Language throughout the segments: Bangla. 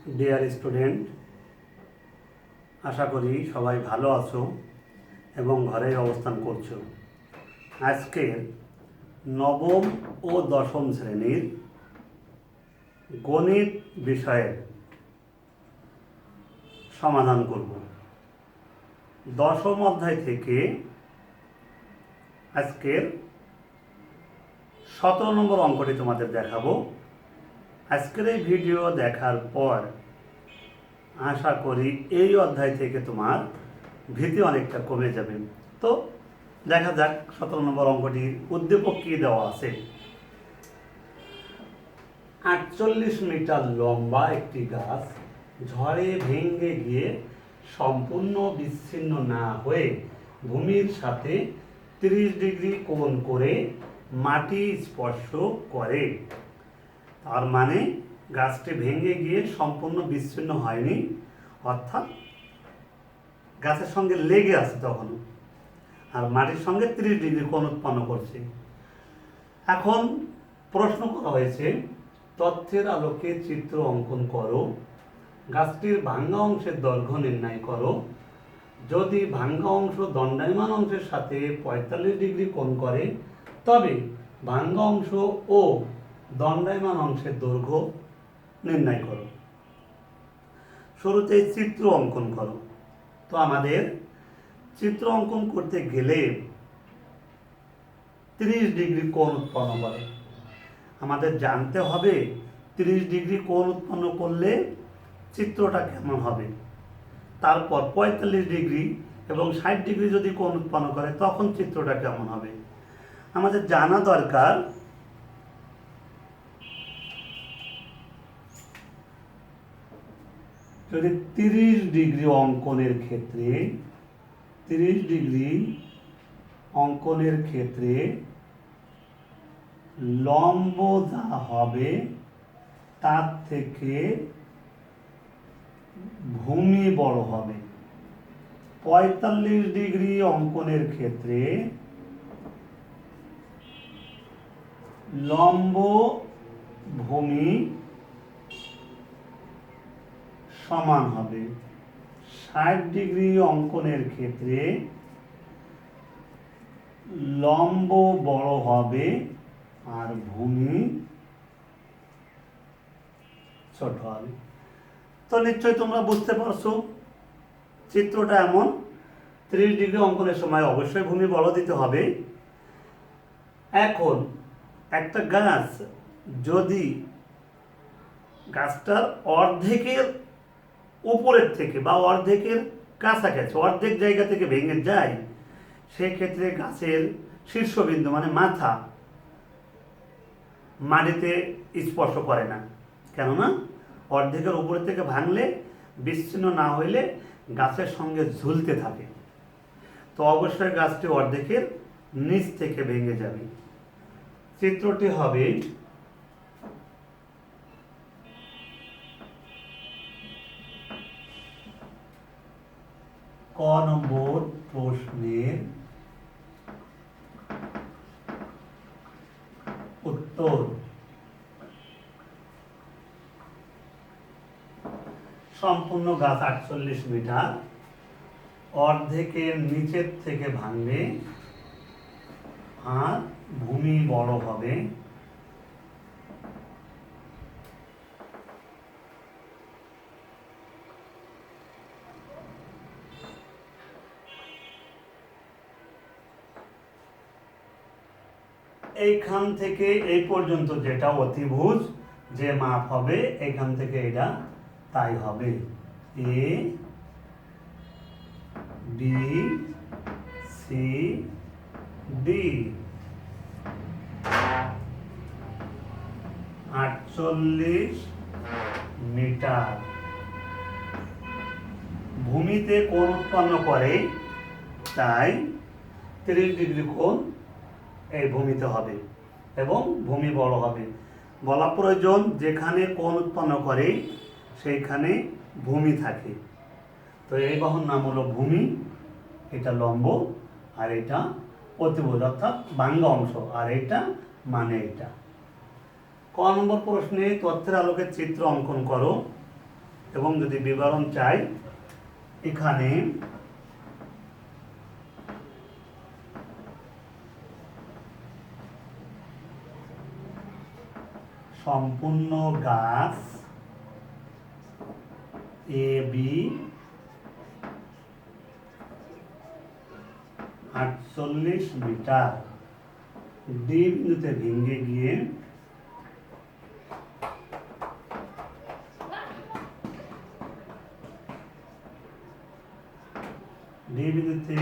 ডিয়ার স্টুডেন্ট, আশা করি সবাই ভালো আছো এবং ঘরে অবস্থান করছো। আজকের নবম ও দশম শ্রেণীর গণিত বিষয়ের সমাধান করব। দশম অধ্যায় থেকে আজকের 17 নম্বর অঙ্কটি তোমাদের দেখাবো। আজকের এই ভিডিও দেখার পর আশা করি এই অধ্যায় থেকে তোমার ভীতি অনেকটা কমে যাবে। তো দেখা যাক 17 নম্বর অঙ্কটির উদ্দীপক কী দেওয়া আছে। 48 মিটার লম্বা একটি গাছ ঝড়ে ভেঙে গিয়ে সম্পূর্ণ বিচ্ছিন্ন না হয়ে ভূমির সাথে 30 ডিগ্রি কোণ করে মাটি স্পর্শ করে। তার মানে গাছটি ভেঙে গিয়ে সম্পূর্ণ বিচ্ছিন্ন হয়নি, অর্থাৎ গাছের সঙ্গে লেগে আছে তখনও, আর মাটির সঙ্গে 30 ডিগ্রি কোণ উৎপন্ন করছে। এখন প্রশ্ন করা হয়েছে, তথ্যের আলোকে চিত্র অঙ্কন করো, গাছটির ভাঙ্গা অংশের দৈর্ঘ্য নির্ণয় করো। যদি ভাঙ্গা অংশ দণ্ডায়মান অংশের সাথে 45 ডিগ্রি কোণ করে তবে ভাঙ্গা অংশ ও দণ্ডায়মান অংশের দৈর্ঘ্য নির্ণয় করো। শুরুতে চিত্র অঙ্কন করো। তো আমাদের চিত্র অঙ্কন করতে গেলে 30 ডিগ্রি কোণ উৎপন্ন করে। আমাদের জানতে হবে 30 ডিগ্রি কোণ উৎপন্ন করলে চিত্রটা কেমন হবে। তারপর 45 ডিগ্রি এবং 60 ডিগ্রি যদি কোণ উৎপন্ন করে তখন চিত্রটা কেমন হবে। আমাদের জানা দরকার যদি 30 ডিগ্রি অঙ্কনের ক্ষেত্রে 30 ডিগ্রি অঙ্কনের ক্ষেত্রে লম্ব যা হবে তার থেকে ভূমি বড় হবে। 45 ডিগ্রি অঙ্কনের ক্ষেত্রে লম্ব ভূমি সমান হবে। 60 ডিগ্রি অঙ্কনের ক্ষেত্রে লম্ব বড় হবে আর ভূমি ছোট হবে। তো নিশ্চয়ই তোমরা বুঝতে পারছো চিত্রটা এমন। 30 ডিগ্রি অঙ্কনের সময় অবশ্যই ভূমি বড় দিতে হবে। এখন একটা গাছ যদি গাছটার অর্ধেকের উপরের থেকে বা অর্ধেকের কাছাকাছি অর্ধেক জায়গা থেকে ভেঙে যায়, সেক্ষেত্রে গাছের শীর্ষবিন্দু মানে মাথা মাটিতে স্পর্শ করে না। কেননা অর্ধেকের উপর থেকে ভাঙলে বিচ্ছিন্ন না হইলে গাছের সঙ্গে ঝুলতে থাকে। তো অবশ্যই গাছটি অর্ধেকের নিচ থেকে ভেঙে যাবে। চিত্রটি হবে ক নম্বর প্রশ্নের উত্তর। সম্পূর্ণ গাছ 48 মিটার, অর্ধেকের নিচের থেকে ভাঙবে আর ভূমি বড় হবে। এইখান থেকে এই পর্যন্ত যেটা অতিভুজ যে মাপ হবে এখান থেকে এটা তাই হবে। A B C D 48 metre. ভূমিতে কোণ উৎপন্ন করে তাই 30 ডিগ্রি কোণ এই ভূমিতে হবে এবং ভূমি বড় হবে। বলা প্রয়োজন যেখানে কোণ উৎপন্ন করে সেইখানে ভূমি থাকে। তো এই বাহুর নাম হলো ভূমি, এটা লম্ব আর এটা অতিভুজ অর্থাৎ ভাঙ্গা অংশ, আর এটা মানে এটা। ক নম্বর প্রশ্নে তথ্যের আলোকে চিত্র অঙ্কন করো। এবং যদি বিবরণ চাই এখানে সম্পূর্ণ গাছ এ বি 48 মিটার ডি বিন্দুতে ভেঙে গিয়ে ডি বিন্দুতে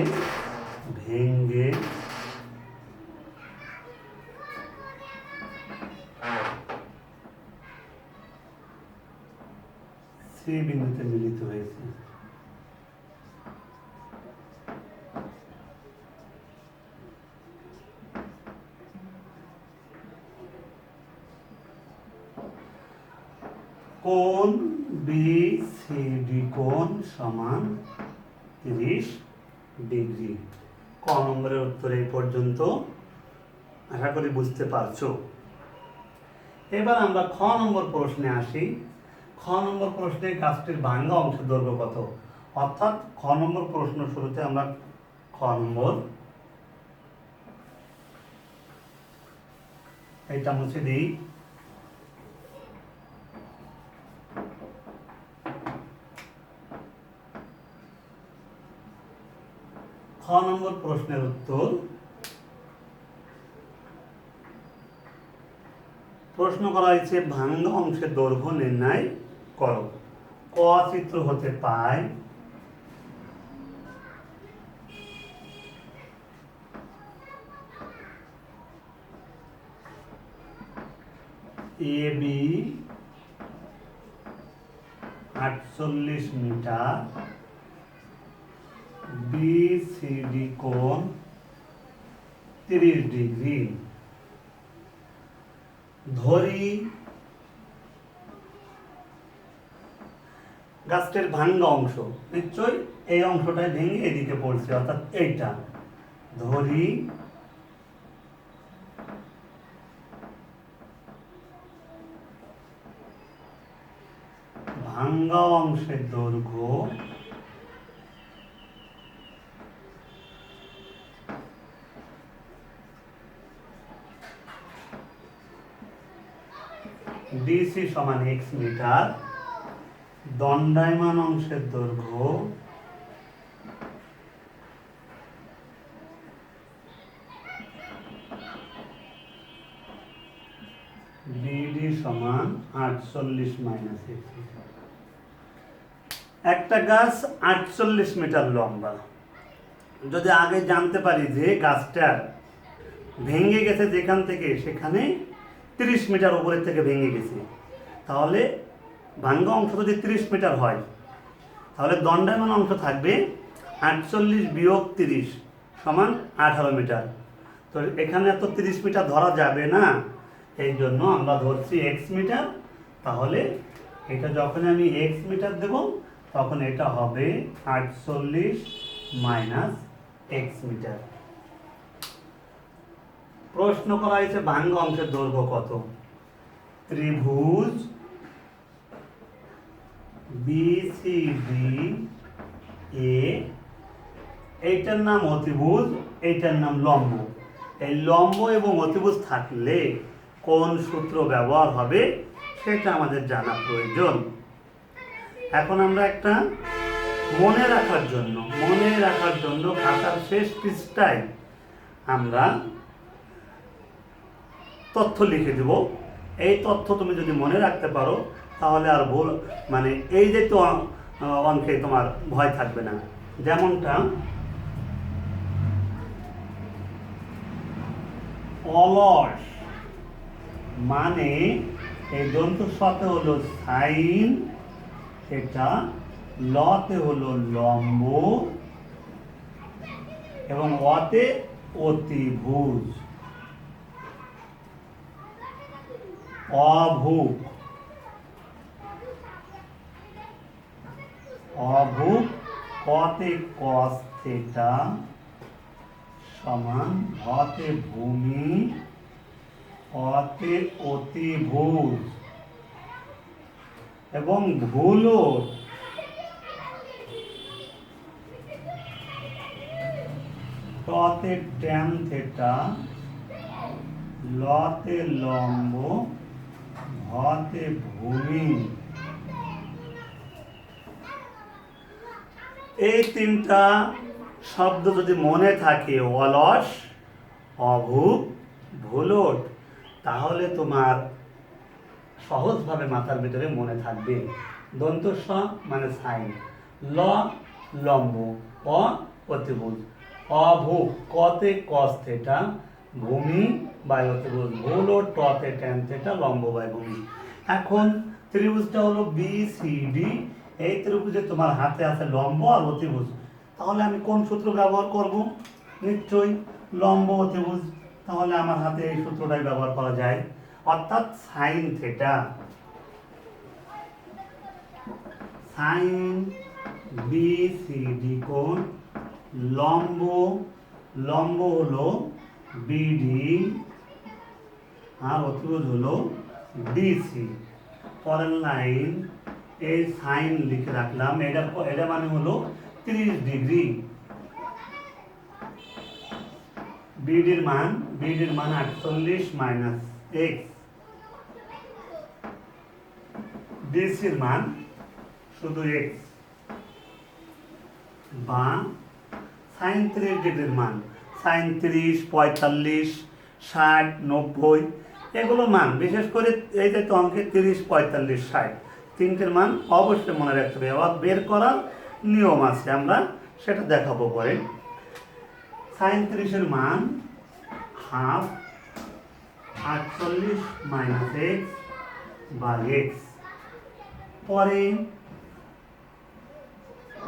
ভেঙে সি বিন্দুতে মিলিত হয়েছে। কোণ বিসিডি কোণ সমান 30 ডিগ্রি। ক নম্বরের উত্তর এই পর্যন্ত, আশা করি বুঝতে পারছো। এবার আমরা খ নম্বর প্রশ্নে আসি। খ নম্বর প্রশ্নে গাছটির ভাঙ্গা অংশের দৈর্ঘ্য কত? অর্থাৎ খ নম্বর প্রশ্ন শুরুতে আমরা খ নম্বর এটা মুছে দিই। খ নম্বর প্রশ্নের উত্তর, প্রশ্ন করা হয়েছে ভাঙ্গা অংশের দৈর্ঘ্য নির্ণয় করো। ক চিত্র হতে পায় এ বি 48 মিটার, বিসিডি কোণ 30 ডিগ্রি। ধরি গাছটির ভাঙ্গা অংশ, নিশ্চয়ই এই অংশটা ভেঙে এদিকে পড়ছে, অর্থাৎ এইটা। ধরি ভাঙ্গা অংশের দৈর্ঘ্য ডিসি সমান x মিটার, দণ্ডায়মান অংশের দৈর্ঘ্য বিডি সমান 48 মাইনাস x। একটা গাছ 48 মিটার লম্বা। যদি আগে জানতে পারি যে গাছটার ভেঙে গেছে যেখান থেকে সেখানে 30 মিটার উপরের থেকে ভেঙে গেছে, তাহলে ভাঙ্গা অংশ যদি 30 মিটার হয় তাহলে দণ্ডায়মান অংশ থাকবে 48 বিয়োগ 30 সমান 18 মিটার। তো এখানে তো 30 মিটার ধরা যাবে না, এই জন্য আমরা ধরছি x মিটার। তাহলে এটা যখন আমি x মিটার দেব তখন এটা হবে 48 মাইনাস x মিটার। প্রশ্ন করা হয়েছে ভাঙ্গা অংশের দৈর্ঘ্য কত? ত্রিভুজ বিসিডি এ, এইটার নাম অতিভুজ, এইটার নাম লম্ব। এই লম্ব এবং অতিভুজ থাকলে কোন সূত্র ব্যবহার হবে সেটা আমাদের জানা প্রয়োজন। এখন আমরা একটা মনে রাখার জন্য খাতার শেষ পৃষ্ঠায় আমরা তথ্য লিখে দেব। এই তথ্য তুমি যদি মনে রাখতে পারো তাহলে আর ভুল মানে এই যে তো অঙ্কে তোমার ভয় থাকবে না। যেমনটা অলস মানে এই দন্ত সতে হলো সাইন, এটা লতে হলো লম্ব এবং অতে অতিভুজ। অভুক কতে কস থিটা সমান ভতে ভূমি অতে অতিভুজ। এবং ভুলোর টতে ট্যান থেটা, লতে লম্ব, ভতে ভূমি। এই তিনটা শব্দ যদি মনে থাকে, অলস, অভূপ, ভুলোট, তাহলে তোমার সহজভাবে মাথার ভিতরে মনে থাকবে। দন্ত স মানে সাইন, ল লম্ব, অ অতিভুজ, অভূপ কতে কস থেটা, ভূমি বাই অতিভুজ, ভুলোট টতে ট্যান থেটা, লম্ব বাই ভূমি। এখন ত্রিভুজটা হলো বি সি ডি। এই ত্রিভুজে তোমার হাতে আছে লম্ব আর অতিভুজ, তাহলে আমি কোন সূত্র ব্যবহার করব? নিশ্চয়ই লম্ব অতিভুজ। তাহলে আমার হাতে এই সূত্রটাই ব্যবহার করা যায়, অর্থাৎ sine theta, sine B C D কোণ, লম্ব, লম্ব হলো বিডি আর অতিভুজ হলো ডিসি। পরের লাইন, এই সাইন লিখে রাখলাম, এটা মানে হলো 30 ডিগ্রি। বিডির মান 48 মাইনাস এক্স, ডিসির মান শুধু এক্স, বা সাইন 30 ডিগ্রির মান সাইন 30, 45, 60, 90 এগুলো মান, বিশেষ করে এই যে তো অঙ্কে 30, 45, 60 তিনটের মান অবশ্যই মনে রাখতে হবে। আবার বের করার নিয়ম আছে, আমরা সেটা দেখাবো পরে। সাইন 30-এর মান হাফ 48 মাইনাস এক্স বা এক্স। পরে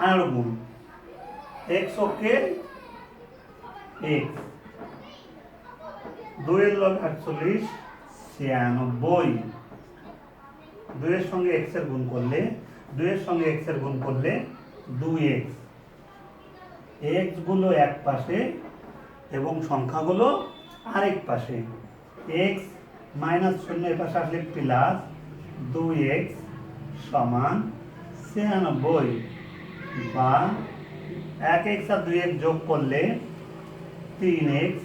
আর গুণ এক্স ওকে এক্স, 2 এর লব 48, 96। 2 এর সঙ্গে এক্স এর গুণ করলে, 2 এর সঙ্গে এক্স এর গুণ করলে 2x, এক্স গুলো এক পাশে এবং সংখ্যাগুলো আরেক পাশে। এক্স মাইনাস 0 এর পাশে আসলে প্লাস 2x সমান 96, বা 1x আর 2x যোগ করলে 3x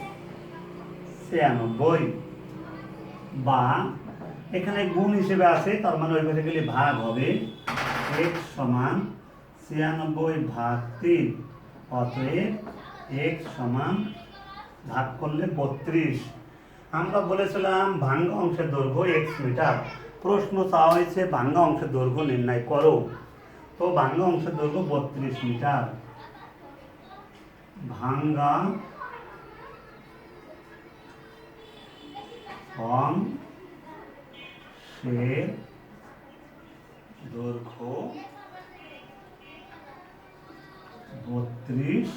96, বা এখানে গুণ হিসেবে আছে, তার মানে ওই পাশে গেলে ভাগ হবে, x সমান 96 ভাগ 3, অতএব x সমান ভাগ করলে 32। আমরা বলেছিলাম ভাঙ্গা অংশের দৈর্ঘ্য x মিটার, প্রশ্ন চাওয়া হয়েছে ভাঙ্গা অংশের দৈর্ঘ্য নির্ণয় করো। তো ভাঙ্গা অংশের দৈর্ঘ্য 32 মিটার। ভাঙ্গা অংশের দৈর্ঘ্য 32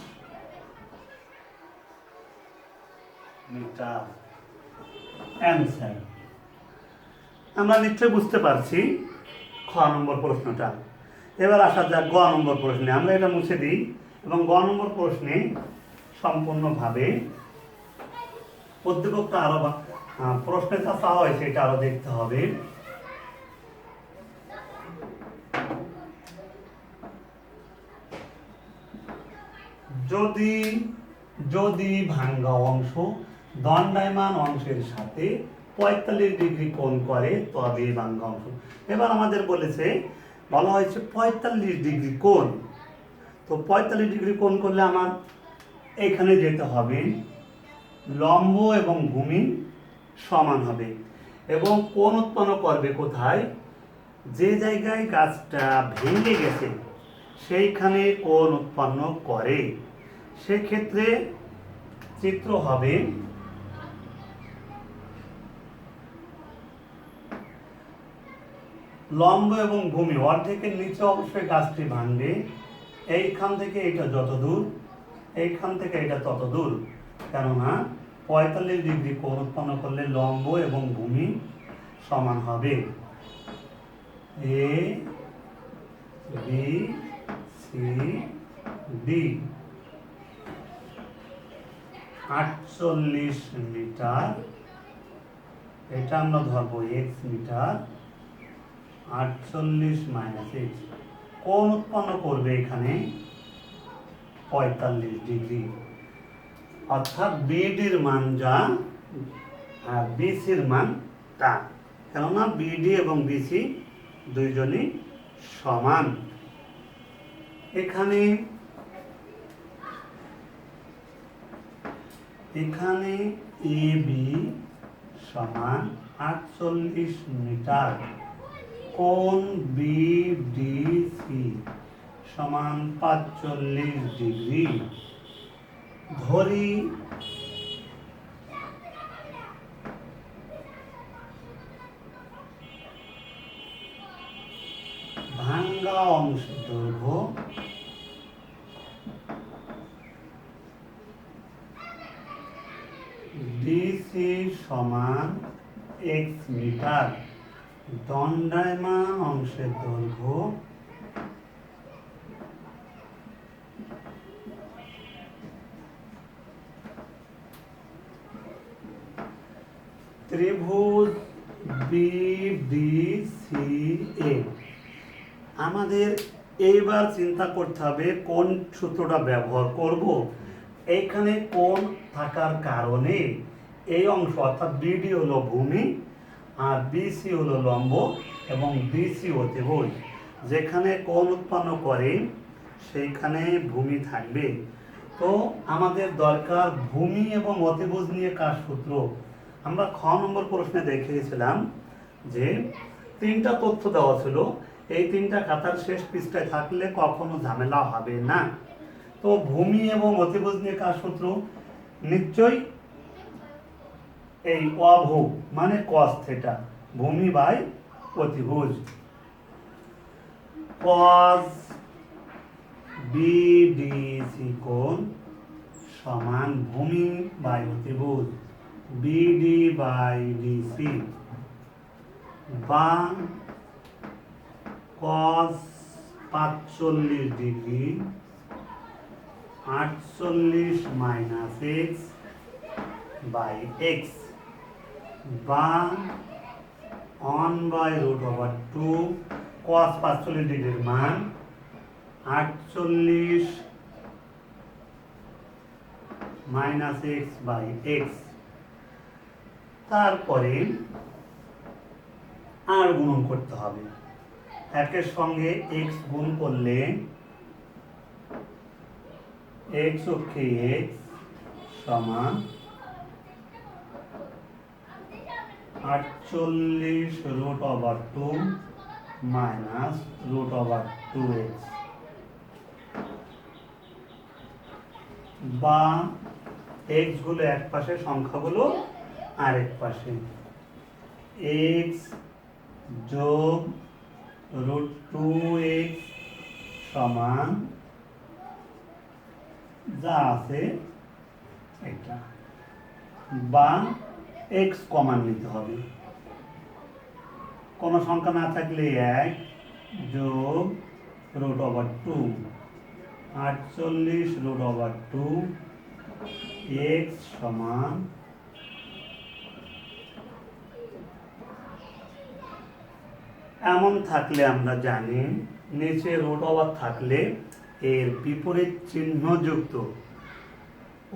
মিটার। অ্যান্সার আমরা নিশ্চয়ই বুঝতে পারছি খ নম্বর প্রশ্নটা। এবার আসা যাক গ নম্বর প্রশ্নে। আমরা এটা মুছে দিই এবং গ নম্বর প্রশ্নে সম্পূর্ণভাবে উদ্দীপকটা আরো প্রশ্নে যা চাওয়া হয়েছে এটা আরো দেখতে হবে। যদি যদি ভাঙ্গা অংশ দণ্ডায়মান অংশের সাথে 45 ডিগ্রি কোণ করে তবে ভাঙ্গা অংশ। এবার আমাদের বলা হয়েছে 45 ডিগ্রি কোণ। তো 45 ডিগ্রি কোণ করলে আমার এখানে যেতে হবে, লম্ব এবং ভূমি সমান হবে এবং কোণ উৎপন্ন করবে কোথায়? যে জায়গায় গাছটা ভেঙে গেছে সেইখানে কোণ উৎপন্ন করে। সেক্ষেত্রে চিত্র হবে লম্ব এবং ভূমি অর্ধেকের নিচে অবশ্যই গাছটি ভাঙবে। এইখান থেকে এটা যত দূর, এইখান থেকে এটা তত দূর, কেননা 45 ডিগ্রি কোণ উৎপন্ন করলে লম্ব এবং ভূমি সমান হবে। A B C D 48 metre, এটা আমরা ধরবো x মিটার, 48 মাইনাস এক্স কোণ উৎপন্ন করবে এখানে 45 ডিগ্রি, অর্থাৎ বিডির মান যা আর বিসির মান তা, কেননা বিডি এবং বিসি দুইজনই সমান। এখানে এ বি সমান 48 মিটার, কোণ বিডিসি সমান 45 ডিগ্রি। ধরি ভাঙ্গা অংশের দৈর্ঘ্য ডিসি সমান এক্স মিটার, দণ্ডায়মান অংশের দৈর্ঘ্য ত্রিভুজ বিডিসিএ। আমাদের এইবার চিন্তা করতে হবে কোন সূত্রটা ব্যবহার করব। এইখানে কোণ থাকার কারণে এই অংশ অর্থাৎ বিডি হলো ভূমি আর বিসি হলো লম্ব এবং বিসি অতিভুজ। যেখানে কোণ উৎপন্ন করে সেইখানে ভূমি থাকবে। তো আমাদের দরকার ভূমি এবং অতিভুজ নিয়ে কার সূত্র। আমরা খ নম্বর প্রশ্নে দেখিয়েছিলাম যে তিনটা তথ্য দেওয়া ছিল, এই তিনটা খাতার শেষ পৃষ্ঠায় থাকলে কখনো ঝামেলা হবে না। তো ভূমি এবং অতিভুজ নিয়ে কার সূত্র, নিশ্চয়ই এই অভু মানে কস থিটা, ভূমি বাই অতিভুজ, কস বিডিসি কোণ সমান ভূমি বাই অতিভুজ বিডি বাই ডিসি, বা cos 45 degree 48 minus x by x, বা 1/√2 cos 45 ডিগ্রির মান 48 মাইনাস এক্স বাই এক্স। তারপরে আর গুণন করতে হবে, একের সঙ্গে এক্স গুণ করলে এক্স অক্ষে এক্স সমান 48√2 মাইনাস √2x, বা এক্স গুলো এক পাশে, সংখ্যাগুলো আরেক পাশে, এক্স যোগ √2x সমান যা আছে এটা, বা এক্স কমন নিতে হবে, কোনো সংখ্যা না থাকলে 1 যোগ √2 48√2 এক্স সমান এমন থাকলে আমরা জানি নিচে √, থাকলে এর বিপরীত চিহ্ন যুক্ত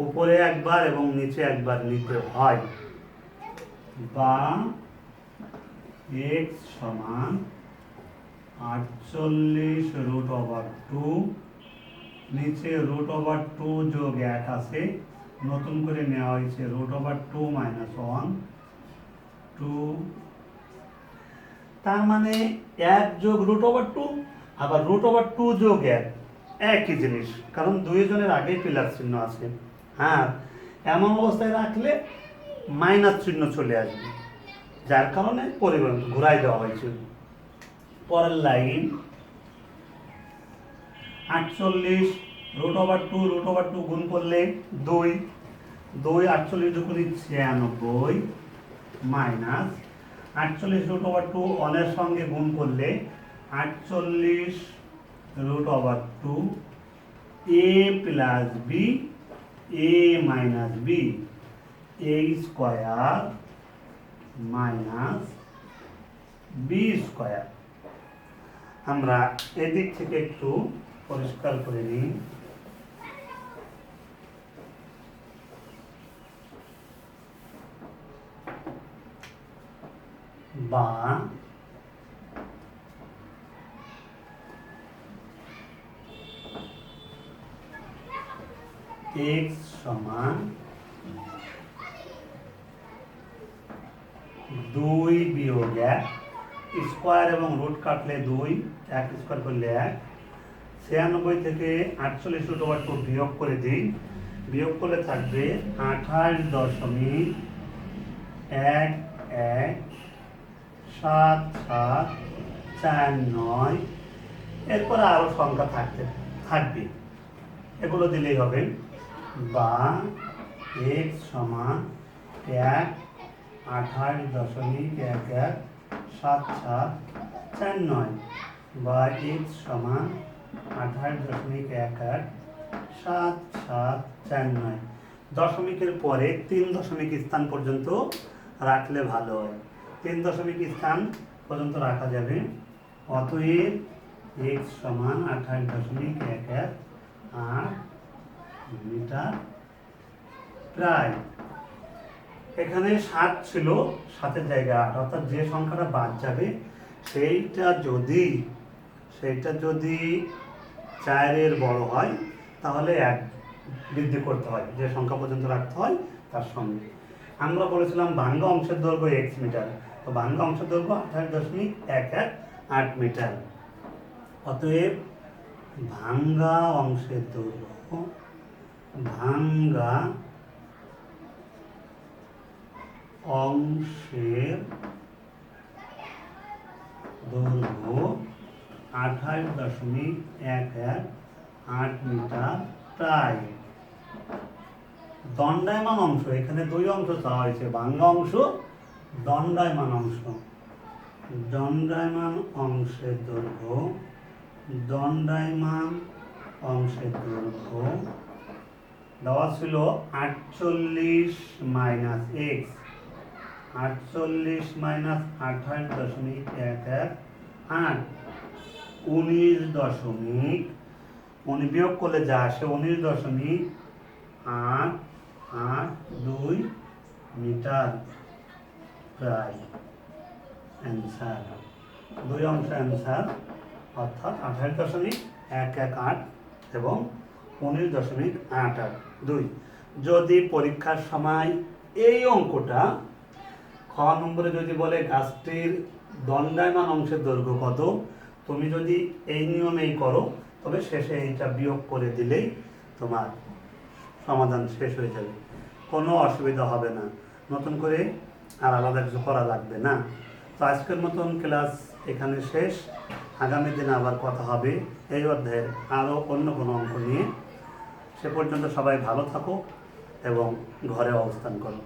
উপরে একবার এবং নিচে একবার নিতে হয়, বা এক্স সমান 48√2, নিচে √2 যোগ 1 আছে, নতুন করে নেওয়া হয়েছে √2 মাইনাস 1 2, তার মানে 1 যোগ √2 আবার √2 যোগ 1 একই জিনিস, কারণ দুইজনের আগে প্লাস চিহ্ন আছে। হ্যাঁ, এমন অবস্থায় রাখলে মাইনাস চিহ্ন চলে আসবে, যার কারণে পরিবর্তন ঘুরাই দেওয়া হয়েছে। পরের লাইন 48√2 গুণ করলে 2 48 দুগুণে 96 মাইনাস 48√2 অনের সঙ্গে গুণ করলে 48√2 a plus b a minus b a square minus b square, আমরা এদিক থেকে একটু পরিষ্কার করে নিই। বা x সমান 2 বিয়োগ 1, স্কোয়ার এবং রুট কাটলে 2, 1 স্কোয়ার করলে 1, 96 থেকে 48/2 বিয়োগ করে দিই। বিয়োগ করলে থাকবে 28.117749। এরপরে আরো সংখ্যা থাকবে, এগুলো দিলেই হবে। বা x সমান 28.117749 বা x সমান 28.117749। দশমিকের পরে 3 দশমিক স্থান পর্যন্ত রাখলে ভালো হয়। 3 দশমিক স্থান পর্যন্ত রাখা যাবে। অতএব x সমান 28.11 মিটার প্রায়। এখানে 7 ছিল, 7-এর জায়গায় 8, অর্থাৎ যে সংখ্যাটা বাদ যাবে সেইটা যদি 4-এর বড় হয় তাহলে 1 বৃদ্ধি করতে হয়, যে সংখ্যা পর্যন্ত রাখতে হয় তার সঙ্গে। আমরা বলেছিলাম ভাঙ্গা অংশের দৈর্ঘ্য x মিটার, তো ভাঙ্গা অংশের দৈর্ঘ্য 28.118 মিটার। অতএব ভাঙ্গা অংশের দৈর্ঘ্য অংশের দৈর্ঘ্য 28.118 মিটার প্রায়। দণ্ডায়মান অংশ, এখানে 2 অংশ চাওয়া হয়েছে, ভাঙ্গা অংশ, দণ্ডায়মান অংশ। দণ্ডায়মান অংশের দৈর্ঘ্য দেওয়া ছিল 48 মাইনাস x, 48 মাইনাস 28.118 19 বিয়োগ করলে যা আসে 19.882 মিটার প্রায় অ্যান্সার। 2 অংশ অ্যান্সার, অর্থাৎ 28.118 এবং 19.882। যদি পরীক্ষার সময় এই অঙ্কটা খ নম্বরে যদি বলে গাছটির দণ্ডায়মান অংশের দৈর্ঘ্য কত, তুমি যদি এই নিয়মেই করো তবে শেষে এইটা বিয়োগ করে দিলেই তোমার সমাধান শেষ হয়ে যাবে, কোনো অসুবিধা হবে না, নতুন করে আর আলাদা কিছু করা লাগবে না। তো আজকের মতন ক্লাস এখানে শেষ। আগামী দিনে আবার কথা হবে এই অধ্যায়ের আরও অন্য কোনো অঙ্ক নিয়ে। সে পর্যন্ত সবাই ভালো থাকো এবং ঘরে অবস্থান করো।